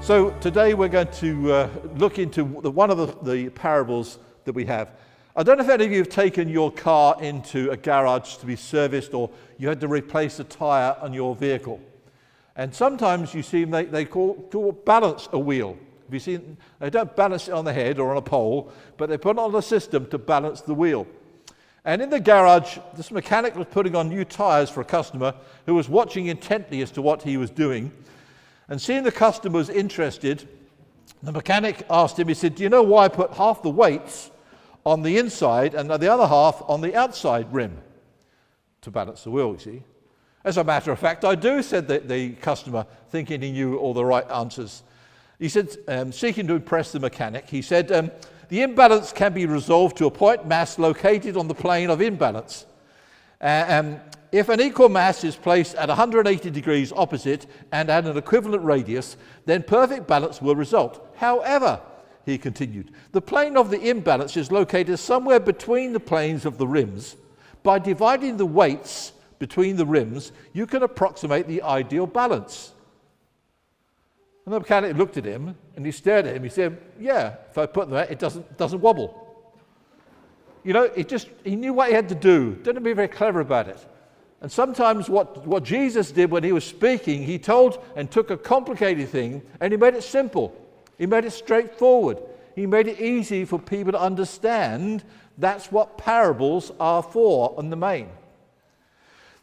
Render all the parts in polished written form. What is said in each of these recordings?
So today we're going to look into one of the parables that we have. I don't know if any of you have taken your car into a garage to be serviced, or you had to replace a tyre on your vehicle. And sometimes you see they call balance a wheel. Have you seen? They don't balance it on the head or on a pole, but they put it on a system to balance the wheel. And in the garage, this mechanic was putting on new tyres for a customer who was watching intently as to what he was doing. And seeing the customer was interested, the mechanic asked him, he said, "Do you know why I put half the weights on the inside and the other half on the outside rim?" To balance the wheel, you see. "As a matter of fact, I do," said the customer, thinking he knew all the right answers. He said, seeking to impress the mechanic, he said, "The imbalance can be resolved to a point mass located on the plane of imbalance. If an equal mass is placed at 180 degrees opposite and at an equivalent radius, then perfect balance will result. However," he continued, "the plane of the imbalance is located somewhere between the planes of the rims. By dividing the weights between the rims, you can approximate the ideal balance." And the mechanic looked at him and he stared at him. He said, "Yeah, if I put that, it doesn't wobble." You know, he knew what he had to do. Didn't be very clever about it. And sometimes what Jesus did when he was speaking, he told and took a complicated thing and he made it simple. He made it straightforward. He made it easy for people to understand. That's what parables are for in the main.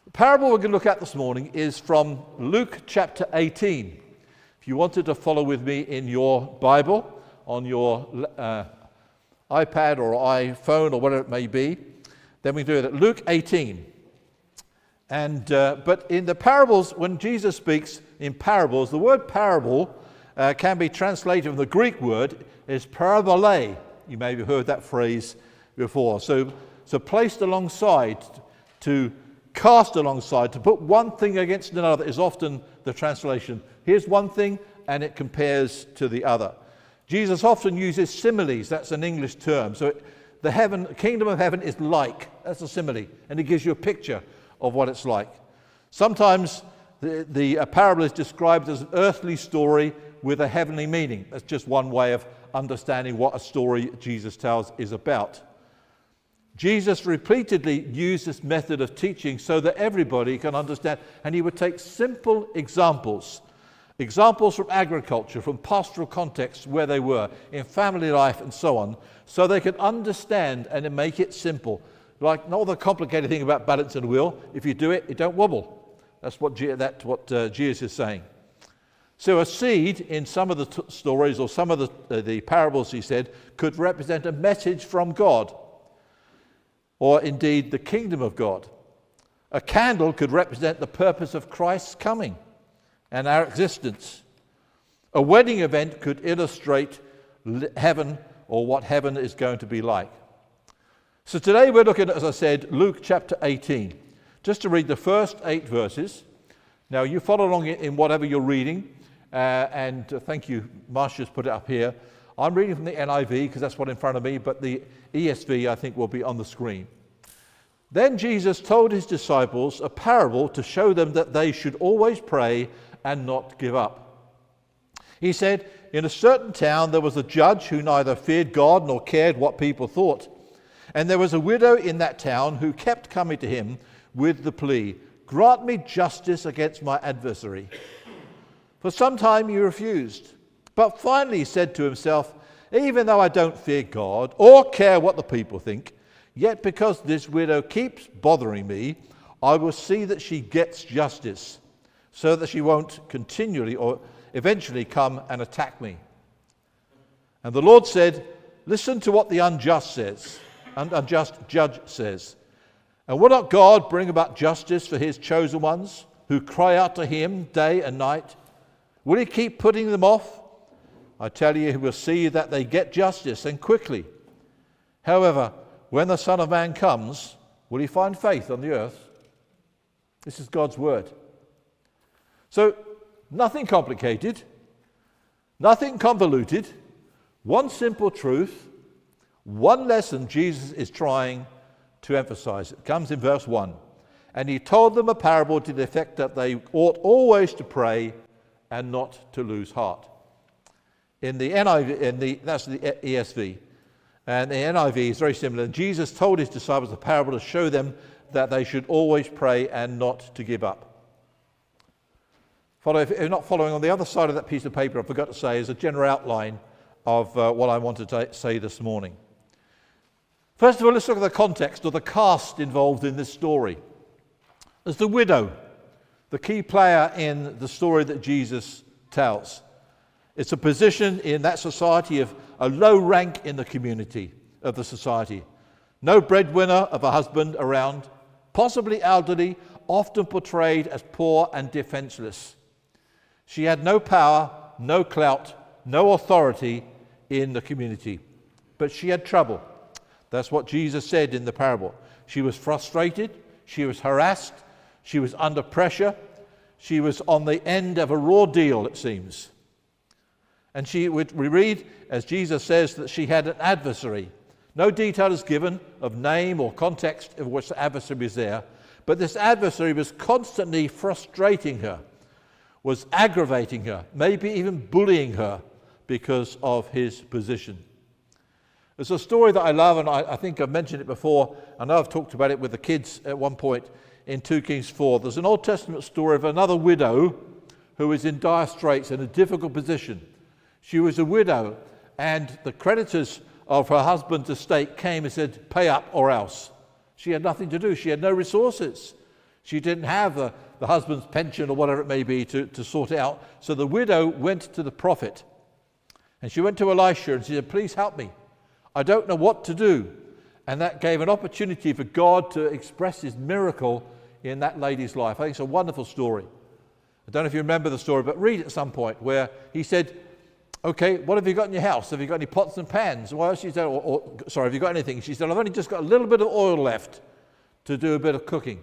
The parable we're going to look at this morning is from Luke chapter 18. If you wanted to follow with me in your Bible, on your iPad or iPhone or whatever it may be, then we do it at Luke 18. But in the parables, when Jesus speaks in parables, the word parable can be translated from the Greek word is parabole. You may have heard that phrase before. So placed alongside, to cast alongside, to put one thing against another is often the translation. Here's one thing and it compares to the other. Jesus often uses similes. That's an English term. So the kingdom of heaven is like. That's a simile. And it gives you a picture of what it's like. Sometimes the parable is described as an earthly story with a heavenly meaning. That's just one way of understanding what a story Jesus tells is about. Jesus repeatedly used this method of teaching so that everybody can understand, and he would take simple examples from agriculture, from pastoral contexts where they were, in family life and so on, so they could understand and make it simple. Like not the complicated thing about balance and wheel. If you do it, it don't wobble. That's what Jesus is saying. So a seed in some of the stories or some of the parables, he said, could represent a message from God, or indeed the kingdom of God. A candle could represent the purpose of Christ's coming and our existence. A wedding event could illustrate heaven or what heaven is going to be like. So today we're looking at, as I said, Luke chapter 18. Just to read the first 8 verses. Now you follow along in whatever you're reading, and thank you, Marsha's put it up here. I'm reading from the NIV because that's what's in front of me, but the ESV I think will be on the screen. "Then Jesus told his disciples a parable to show them that they should always pray and not give up. He said, 'In a certain town there was a judge who neither feared God nor cared what people thought. And there was a widow in that town who kept coming to him with the plea, "Grant me justice against my adversary." For some time he refused, but finally he said to himself, "Even though I don't fear God or care what the people think, yet because this widow keeps bothering me, I will see that she gets justice, so that she won't continually or eventually come and attack me." And the Lord said, "Listen to what the unjust judge says. And will not God bring about justice for his chosen ones who cry out to him day and night? Will he keep putting them off? I tell you, he will see that they get justice, and quickly. However, when the Son of Man comes, will he find faith on the earth?" This is God's word. So, nothing complicated, nothing convoluted, one simple truth, one lesson Jesus is trying to emphasize. It comes in verse 1. "And he told them a parable to the effect that they ought always to pray and not to lose heart." In the NIV, that's the ESV, and the NIV is very similar. And Jesus told his disciples the parable to show them that they should always pray and not to give up. If you're not following, on the other side of that piece of paper, I forgot to say, is a general outline of what I want to say this morning. First of all, let's look at the context or the cast involved in this story. There's the widow, the key player in the story that Jesus tells. It's a position in that society of a low rank in the community of the society. No breadwinner of a husband around, possibly elderly, often portrayed as poor and defenseless. She had no power, no clout, no authority in the community. But she had trouble. That's what Jesus said in the parable. She was frustrated, she was harassed, she was under pressure, she was on the end of a raw deal, it seems. And we read, as Jesus says, that she had an adversary. No detail is given of name or context of which the adversary was there, but this adversary was constantly frustrating her, was aggravating her, maybe even bullying her because of his position. It's a story that I love, and I think I've mentioned it before. I know I've talked about it with the kids at one point in 2 Kings 4. There's an Old Testament story of another widow who was in dire straits, in a difficult position. She was a widow, and the creditors of her husband's estate came and said, pay up or else. She had nothing to do. She had no resources. She didn't have the husband's pension or whatever it may be to sort it out. So the widow went to the prophet. And she went to Elisha and she said, please help me. I don't know what to do. And that gave an opportunity for God to express his miracle in that lady's life. I think it's a wonderful story. I don't know if you remember the story, but read it at some point where he said, okay, what have you got in your house? Have you got any pots and pans? Well, she said, have you got anything? She said, I've only just got a little bit of oil left to do a bit of cooking.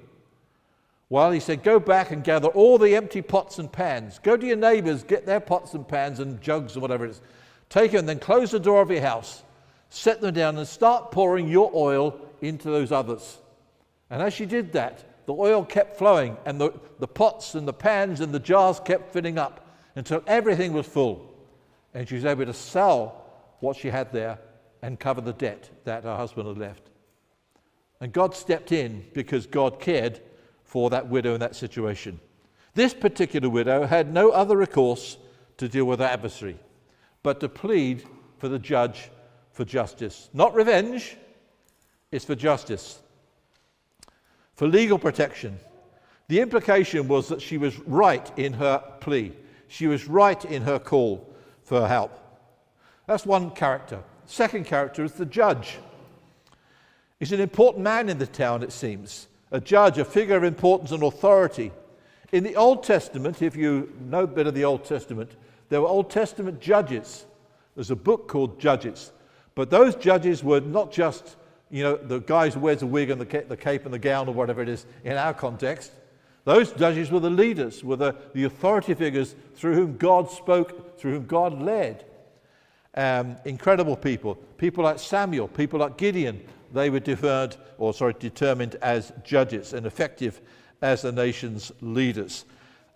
Well, he said, go back and gather all the empty pots and pans. Go to your neighbors, get their pots and pans and jugs or whatever it is. Take them and then close the door of your house, set them down and start pouring your oil into those others. And as she did that, the oil kept flowing and the pots and the pans and the jars kept filling up until everything was full. And she was able to sell what she had there and cover the debt that her husband had left. And God stepped in because God cared for that widow in that situation. This particular widow had no other recourse to deal with her adversary, but to plead for the judge for justice. Not revenge, it's for justice. For legal protection. The implication was that she was right in her plea. She was right in her call for help. That's one character. Second character is the judge. He's an important man in the town, it seems. A judge, a figure of importance and authority. In the Old Testament, if you know a bit of the Old Testament, there were Old Testament judges. There's a book called Judges. But those judges were not just, the guys who wears a wig and the cape and the gown or whatever it is in our context. Those judges were the leaders, were the authority figures through whom God spoke, through whom God led. Incredible people. People like Samuel, people like Gideon, they were determined as judges and effective as the nation's leaders.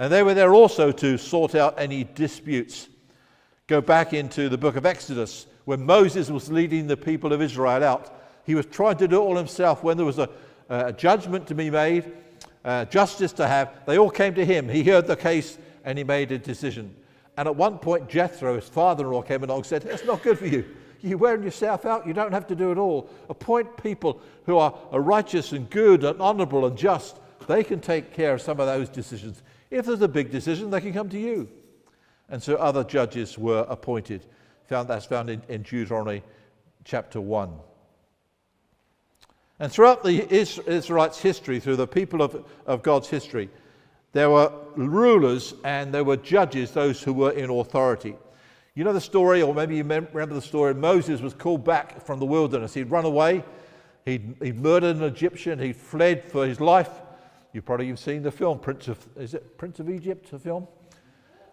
And they were there also to sort out any disputes. Go back into the book of Exodus, when Moses was leading the people of Israel out. He was trying to do it all himself. When there was a judgment to be made, justice to have, they all came to him. He heard the case and he made a decision. And at one point, Jethro, his father-in-law, came along and said, that's not good for you. You're wearing yourself out. You don't have to do it all. Appoint people who are righteous and good and honorable and just. They can take care of some of those decisions. If there's a big decision, they can come to you. And so other judges were appointed. That's found in Deuteronomy chapter 1. And throughout the Israelites' history, through the people of God's history, there were rulers and there were judges, those who were in authority. You know the story, or maybe you remember the story, Moses was called back from the wilderness. He'd run away, he'd murdered an Egyptian, he'd fled for his life. You've seen the film, Prince of Egypt, the film?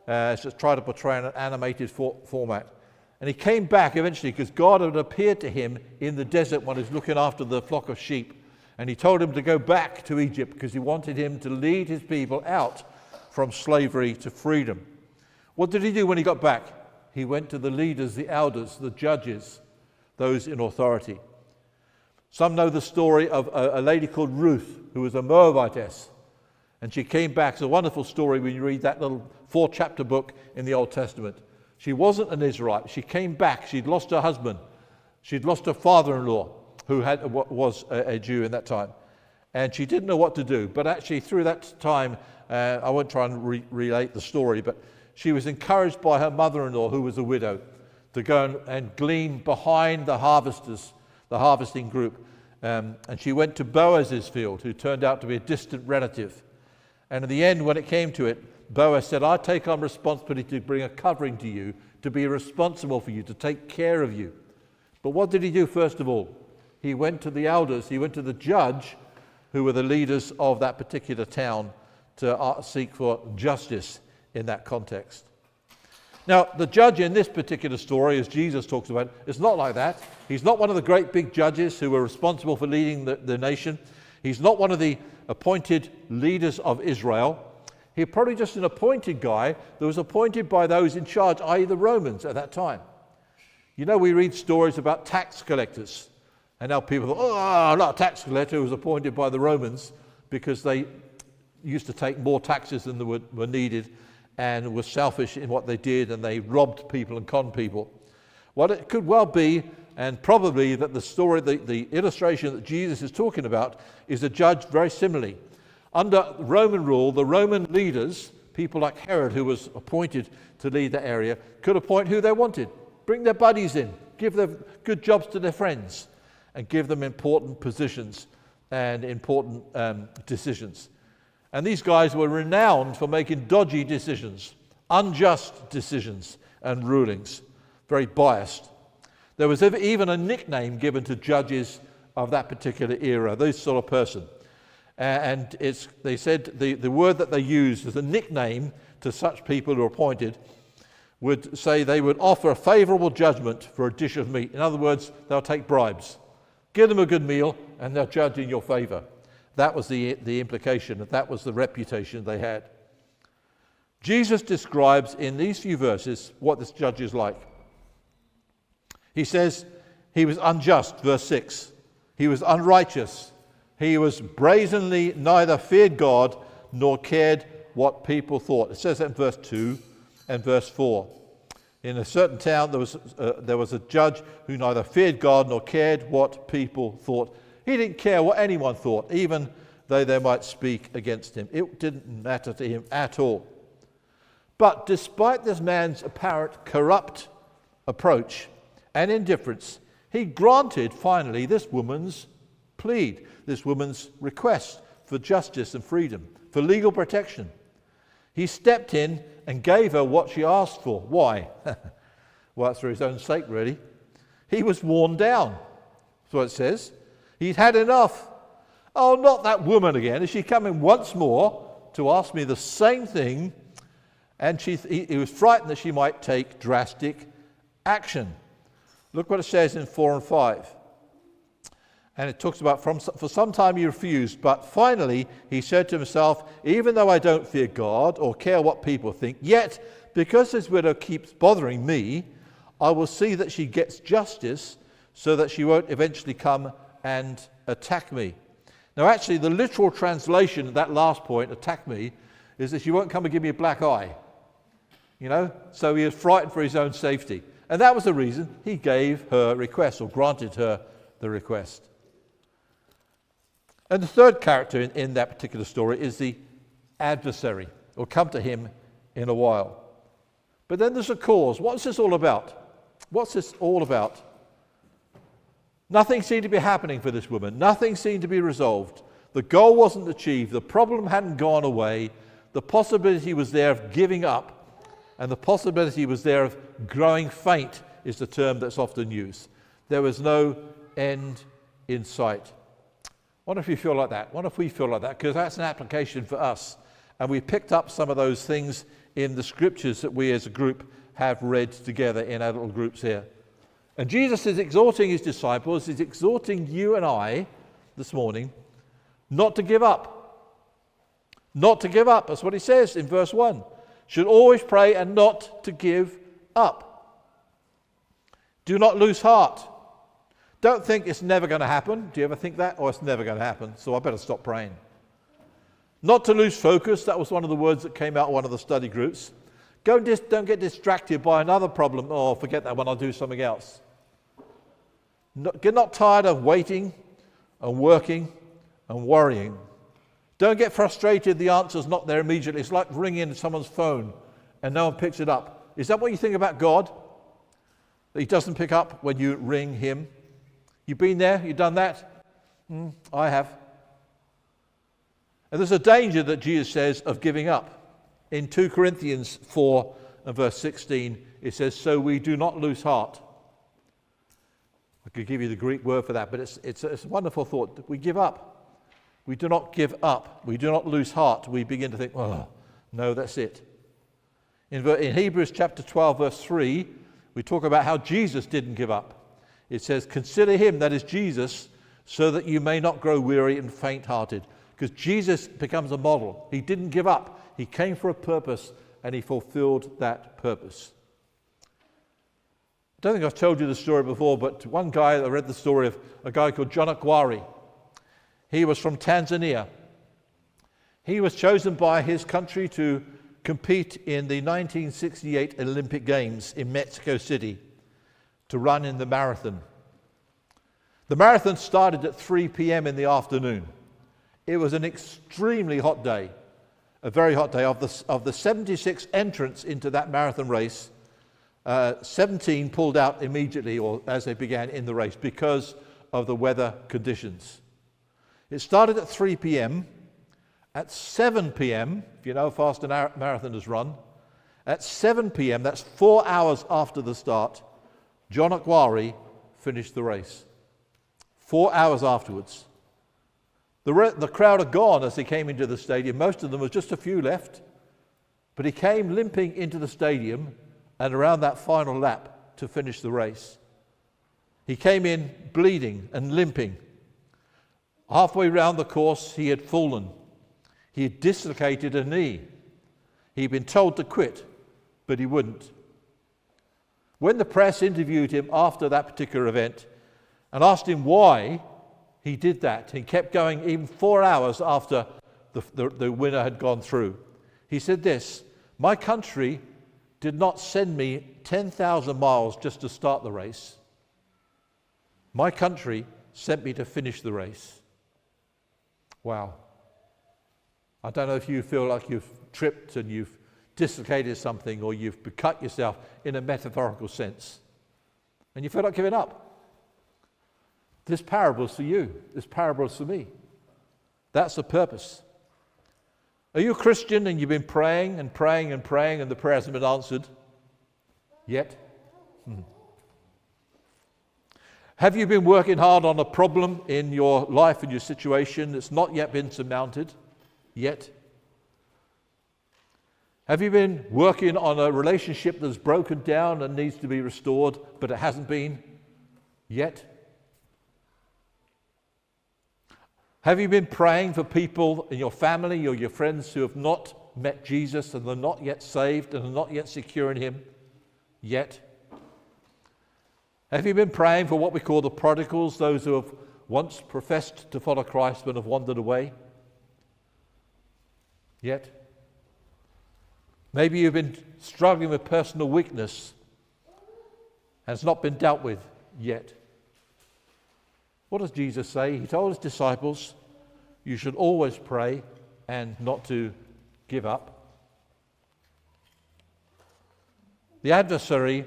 It's just tried to portray an animated format. And he came back eventually because God had appeared to him in the desert when he was looking after the flock of sheep. And he told him to go back to Egypt because he wanted him to lead his people out from slavery to freedom. What did he do when he got back? he went to the leaders, the elders, the judges, those in authority. Some know the story of a lady called Ruth, who was a Moabitess. And she came back. It's a wonderful story when you read that little 4-chapter book in the Old Testament. She wasn't an Israelite. She came back. She'd lost her husband. She'd lost her father-in-law, who was a Jew in that time. And she didn't know what to do. But actually, through that time, I won't try and relate the story, but she was encouraged by her mother-in-law, who was a widow, to go and glean behind the harvesters, the harvesting group. And she went to Boaz's field, who turned out to be a distant relative. And in the end, when it came to it, Boaz said, I take on responsibility to bring a covering to you, to be responsible for you, to take care of you. But what did he do first of all? He went to the elders, he went to the judge, who were the leaders of that particular town, to seek for justice in that context. Now, the judge in this particular story, as Jesus talks about, is not like that. He's not one of the great big judges who were responsible for leading the nation. He's not one of the appointed leaders of Israel. He's probably just an appointed guy that was appointed by those in charge, i.e. the Romans at that time. You know, we read stories about tax collectors. And now people thought, oh, not a tax collector who was appointed by the Romans because they used to take more taxes than were needed and were selfish in what they did, and they robbed people and conned people. Well, it could well be, and probably, that the story, the illustration that Jesus is talking about is a judge very similarly. Under Roman rule, the Roman leaders, people like Herod, who was appointed to lead the area, could appoint who they wanted, bring their buddies in, give them good jobs to their friends, and give them important positions and important decisions. And these guys were renowned for making dodgy decisions, unjust decisions and rulings, very biased. There was even a nickname given to judges of that particular era, this sort of person. And they said the word that they used as a nickname to such people who were appointed would say they would offer a favorable judgment for a dish of meat. In other words, they'll take bribes. Give them a good meal and they'll judge in your favor. That was the implication, that was the reputation they had. Jesus describes in these few verses what this judge is like. He says he was unjust, verse 6. He was unrighteous. He was brazenly neither feared God nor cared what people thought. It says that in verse 2 and verse 4. In a certain town there was a judge who neither feared God nor cared what people thought. He didn't care what anyone thought, even though they might speak against him. It didn't matter to him at all. But despite this man's apparent corrupt approach and indifference, he granted finally this woman's plea, this woman's request for justice and freedom, for legal protection. He stepped in and gave her what she asked for. Why? Well, that's for his own sake, really. He was worn down. That's what it says. He'd had enough. Oh, not that woman again. Is she coming once more to ask me the same thing? And he was frightened that she might take drastic action. Look what it says in 4 and 5. And it talks about, for some time he refused, but finally he said to himself, even though I don't fear God or care what people think, yet because this widow keeps bothering me, I will see that she gets justice so that she won't eventually come and attack me. Now actually the literal translation of that last point, attack me, is that she won't come and give me a black eye. You know, so he was frightened for his own safety. And that was the reason he gave her request, or granted her the request. And the third character in that particular story is the adversary. We'll come to him in a while. But then there's a cause. What's this all about? What's this all about? Nothing seemed to be happening for this woman. Nothing seemed to be resolved. The goal wasn't achieved. The problem hadn't gone away. The possibility was there of giving up, and the possibility was there of growing faint, is the term that's often used. There was no end in sight. What if you feel like that? What if we feel like that? Because that's an application for us. And we picked up some of those things in the scriptures that we as a group have read together in our little groups here. And Jesus is exhorting his disciples, he's exhorting you and I this morning not to give up. Not to give up. That's what he says in verse 1. Should always pray and not to give up. Do not lose heart. Don't think it's never going to happen. Do you ever think that? Or it's never going to happen, so I better stop praying. Not to lose focus. That was one of the words that came out of one of the study groups. Don't get distracted by another problem. Oh, forget that one, I'll do something else. Get not tired of waiting and working and worrying. Don't get frustrated the answer's not there immediately. It's like ringing someone's phone and no one picks it up. Is that what you think about God? That he doesn't pick up when you ring him? You've been there? You've done that? I have. And there's a danger that Jesus says of giving up. In 2 Corinthians 4 and verse 16, it says, so we do not lose heart. I could give you the Greek word for that, but it's a wonderful thought. We give up. We do not give up. We do not lose heart. We begin to think, oh, no, that's it. In Hebrews chapter 12, verse 3, we talk about how Jesus didn't give up. It says, consider him, that is Jesus, so that you may not grow weary and faint-hearted. Because Jesus becomes a model. He didn't give up. He came for a purpose, and he fulfilled that purpose. I don't think I've told you the story before, but one guy, I read the story of a guy called John Akwari. He was from Tanzania. He was chosen by his country to compete in the 1968 Olympic Games in Mexico City, to run in the marathon. The marathon started at 3 p.m. in the afternoon. It was an extremely hot day, a very hot day. Of the 76 entrants into that marathon race, 17 pulled out immediately or as they began in the race because of the weather conditions. It started at 3 p.m. At 7 p.m., if you know how fast a marathon is run, at 7 p.m., that's 4 hours after the start, John Akwari finished the race. 4 hours afterwards. The crowd had gone as he came into the stadium. Most of them, was just a few left. But he came limping into the stadium and around that final lap to finish the race. He came in bleeding and limping. Halfway round the course, he had fallen. He had dislocated a knee. He'd been told to quit, but he wouldn't. When the press interviewed him after that particular event and asked him why he did that, he kept going even 4 hours after the winner had gone through. He said this, my country did not send me 10,000 miles just to start the race. My country sent me to finish the race. Wow. I don't know if you feel like you've tripped and you've dislocated something or you've cut yourself in a metaphorical sense and you feel like giving up. This parable is for you. This parable is for me. That's the purpose. Are you a Christian and you've been praying and praying and praying and the prayer hasn't been answered yet? Have you been working hard on a problem in your life and your situation that's not yet been surmounted yet? Have you been working on a relationship that's broken down and needs to be restored, but it hasn't been yet? Have you been praying for people in your family or your friends who have not met Jesus and are not yet saved and are not yet secure in him yet? Have you been praying for what we call the prodigals, those who have once professed to follow Christ but have wandered away yet? Maybe you've been struggling with personal weakness and it's not been dealt with yet. What does Jesus say? He told his disciples, you should always pray and not to give up. The adversary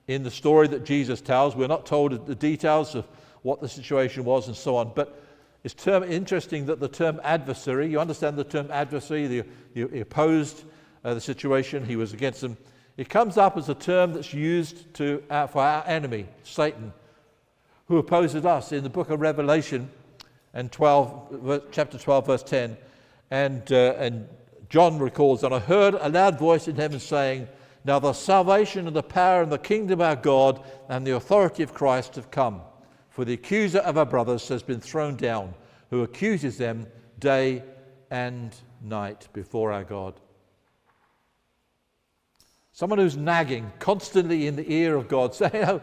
in the story that Jesus tells, we're not told the details of what the situation was and so on, but it's interesting that the term adversary, you understand the term adversary, he opposed the situation, he was against them. It comes up as a term that's used for our enemy, Satan, who opposes us in the book of Revelation and chapter 12, verse 10. And John recalls, and I heard a loud voice in heaven saying, now the salvation and the power and the kingdom of our God and the authority of Christ have come. For the accuser of our brothers has been thrown down, who accuses them day and night before our God. Someone who's nagging constantly in the ear of God, saying,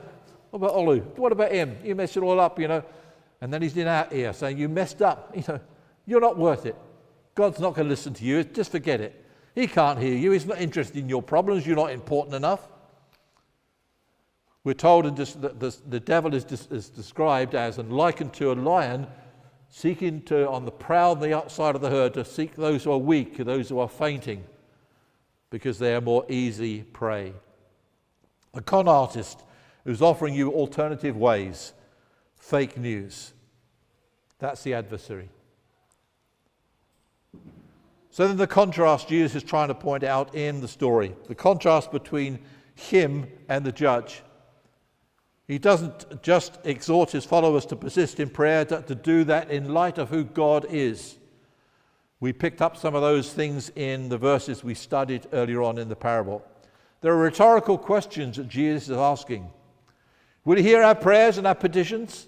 What about Olu? What about him? You messed it all up, you know. And then he's in our ear saying, you messed up. You know, you're not worth it. God's not going to listen to you. Just forget it. He can't hear you. He's not interested in your problems. You're not important enough. We're told the devil is described as and likened to a lion seeking to, on the prowl on the outside of the herd, to seek those who are weak, those who are fainting, because they are more easy prey. A con artist who's offering you alternative ways, fake news. That's the adversary. So then the contrast Jesus is trying to point out in the story, the contrast between him and the judge. He doesn't just exhort his followers to persist in prayer, to do that in light of who God is. We picked up some of those things in the verses we studied earlier on in the parable. There are rhetorical questions that Jesus is asking. Will he hear our prayers and our petitions?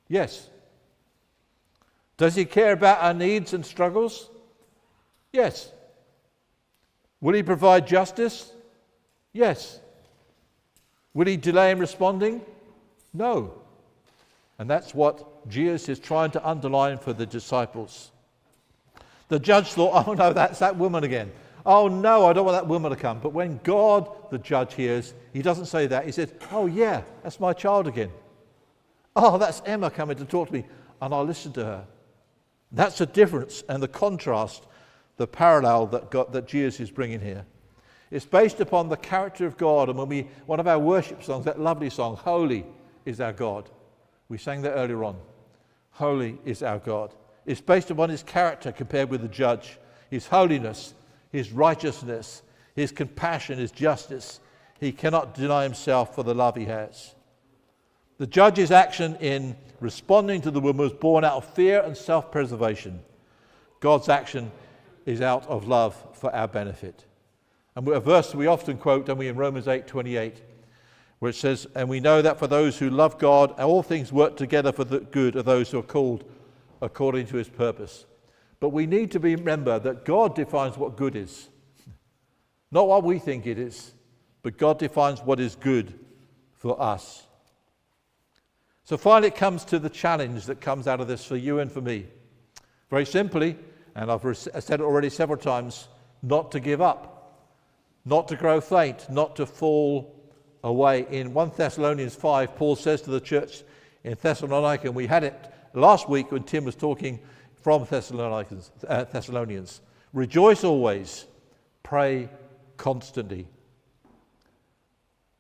Yes. Does he care about our needs and struggles? Yes. Will he provide justice? Yes. Will he delay in responding? No. And that's what Jesus is trying to underline for the disciples. The judge thought, oh no, that's that woman again. Oh no, I don't want that woman to come. But when God, the judge, hears, he doesn't say that. He says, oh yeah, that's my child again. Oh, that's Emma coming to talk to me, and I'll listen to her. That's the difference and the contrast, the parallel that Jesus is bringing here. It's based upon the character of God. And when one of our worship songs, that lovely song, Holy is Our God. We sang that earlier on. Holy is our God. It's based upon his character compared with the judge. His holiness, his righteousness, his compassion, his justice. He cannot deny himself for the love he has. The judge's action in responding to the woman was born out of fear and self-preservation. God's action is out of love for our benefit. And a verse we often quote, don't we, in Romans 8:28, where it says, and we know that for those who love God, all things work together for the good of those who are called according to his purpose. But we need to remember that God defines what good is. Not what we think it is, but God defines what is good for us. So finally it comes to the challenge that comes out of this for you and for me. Very simply, and I've said it already several times, not to give up. Not to grow faint, not to fall away. In 1 Thessalonians 5, Paul says to the church in Thessalonica, and we had it last week when Tim was talking from Thessalonians, rejoice always, pray constantly.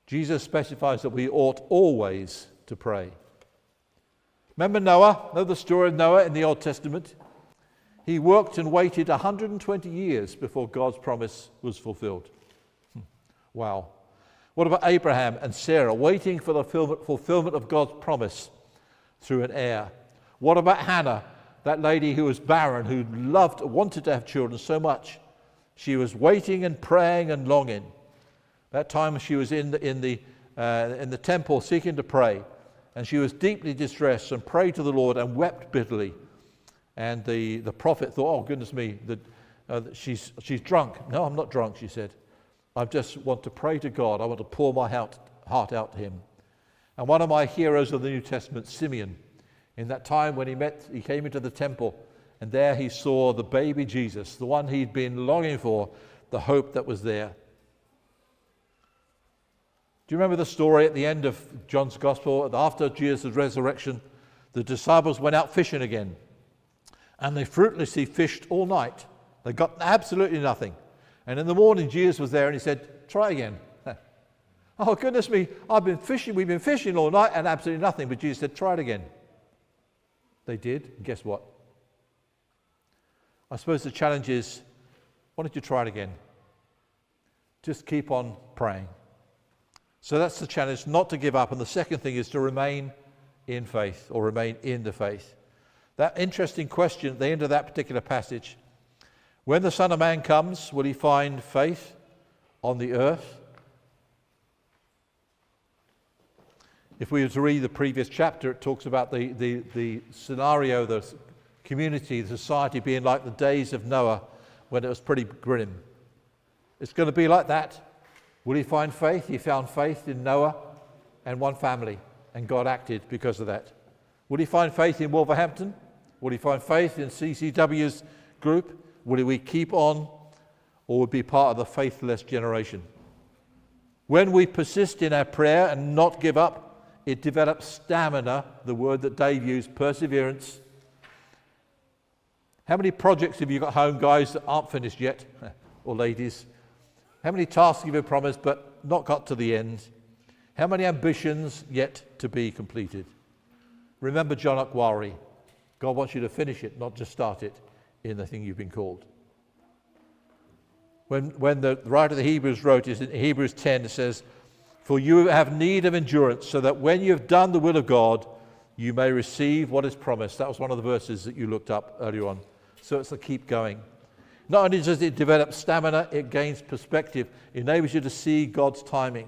Jesus specifies that we ought always to pray. Remember Noah? Know the story of Noah in the Old Testament? He worked and waited 120 years before God's promise was fulfilled. Wow. What about Abraham and Sarah waiting for the fulfillment of God's promise through an heir? What about Hannah, that lady who was barren, who wanted to have children so much? She was waiting and praying and longing. That time she was in the temple seeking to pray, and she was deeply distressed and prayed to the Lord and wept bitterly. And the prophet thought, oh goodness me, she's drunk. No, I'm not drunk, she said. I just want to pray to God. I want to pour my heart out to him. And one of my heroes of the New Testament, Simeon, in that time when he came into the temple, and there he saw the baby Jesus, the one he'd been longing for, the hope that was there. Do you remember the story at the end of John's Gospel? After Jesus' resurrection, the disciples went out fishing again, and they fruitlessly fished all night. They got absolutely nothing. And in the morning, Jesus was there and he said, try again. Oh, goodness me, we've been fishing all night and absolutely nothing. But Jesus said, try it again. They did. And guess what? I suppose the challenge is, why don't you try it again? Just keep on praying. So that's the challenge, not to give up. And the second thing is to remain in faith, or remain in the faith. That interesting question at the end of that particular passage. When the Son of Man comes, will he find faith on the earth? If we were to read the previous chapter, it talks about the scenario, the community, the society being like the days of Noah when it was pretty grim. It's going to be like that. Will he find faith? He found faith in Noah. and one family, and God acted because of that. Will he find faith in Wolverhampton? Will he find faith in CCW's group? Will we keep on, or will we be part of the faithless generation? When we persist in our prayer and not give up, it develops stamina, the word that Dave used, perseverance. How many projects have you got home, guys, that aren't finished yet? Or ladies? How many tasks have you promised but not got to the end? How many ambitions yet to be completed? Remember John Akwari. God wants you to finish it, not just start it in the thing you've been called. When the writer of the Hebrews wrote is in Hebrews 10, it says, "For you have need of endurance, so that when you have done the will of God, you may receive what is promised." That was one of the verses that you looked up earlier on. So it's to keep going. Not only does it develop stamina, it gains perspective. It enables you to see God's timing.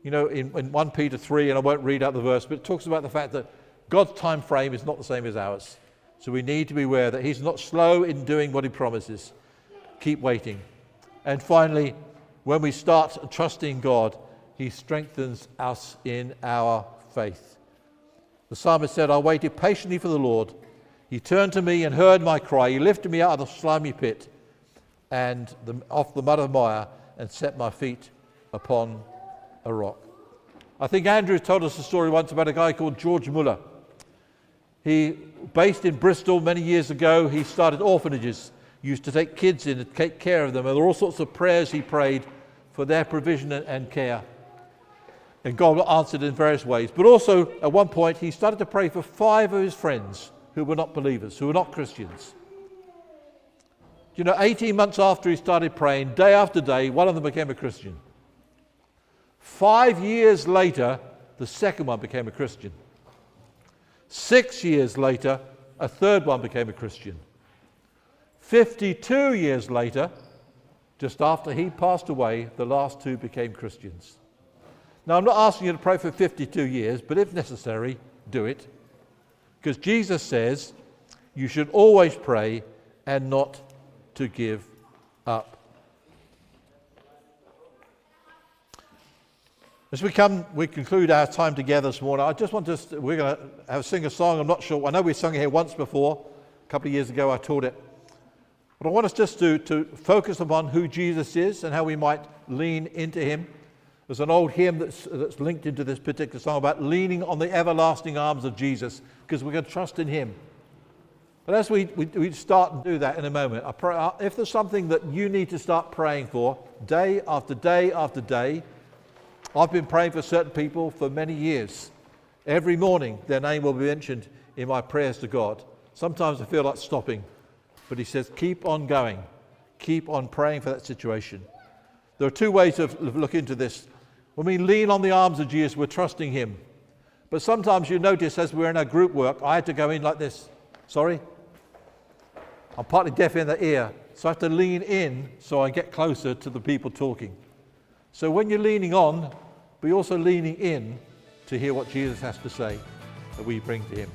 You know, in 1 Peter 3, and I won't read out the verse, but it talks about the fact that God's time frame is not the same as ours. So we need to be aware that he's not slow in doing what he promises. Keep waiting. And finally, when we start trusting God, he strengthens us in our faith. The psalmist said, "I waited patiently for the Lord. He turned to me and heard my cry. He lifted me out of the slimy pit and off the mud of mire and set my feet upon a rock." I think Andrew told us a story once about a guy called George Muller. He, based in Bristol many years ago, he started orphanages. He used to take kids in and take care of them, and there were all sorts of prayers he prayed for their provision and care. And God answered in various ways. But also, at one point, he started to pray for 5 of his friends who were not believers, who were not Christians. You know, 18 months after he started praying, day after day, one of them became a Christian. 5 years later, the second one became a Christian. 6 years later, a third one became a Christian. 52 years later, just after he passed away, the last 2 became Christians. Now, I'm not asking you to pray for 52 years, but if necessary, do it. Because Jesus says you should always pray and not to give up. As we conclude our time together this morning, I just want to, we're going to sing a song. I'm not sure, I know we sung it here once before. A couple of years ago I taught it. But I want us just to focus upon who Jesus is and how we might lean into him. There's an old hymn that's linked into this particular song about leaning on the everlasting arms of Jesus, because we're going to trust in him. But as we start and do that in a moment, I pray, if there's something that you need to start praying for day after day after day, I've been praying for certain people for many years. Every morning their name will be mentioned in my prayers to God. Sometimes I feel like stopping, but he says keep on going, keep on praying for that situation. There are 2 ways of looking into this. When we lean on the arms of Jesus, we're trusting him. But sometimes you notice as we're in our group work, I had to go in like this. Sorry? I'm partly deaf in the ear, so I have to lean in so I get closer to the people talking. So when you're leaning on, be also leaning in to hear what Jesus has to say that we bring to him.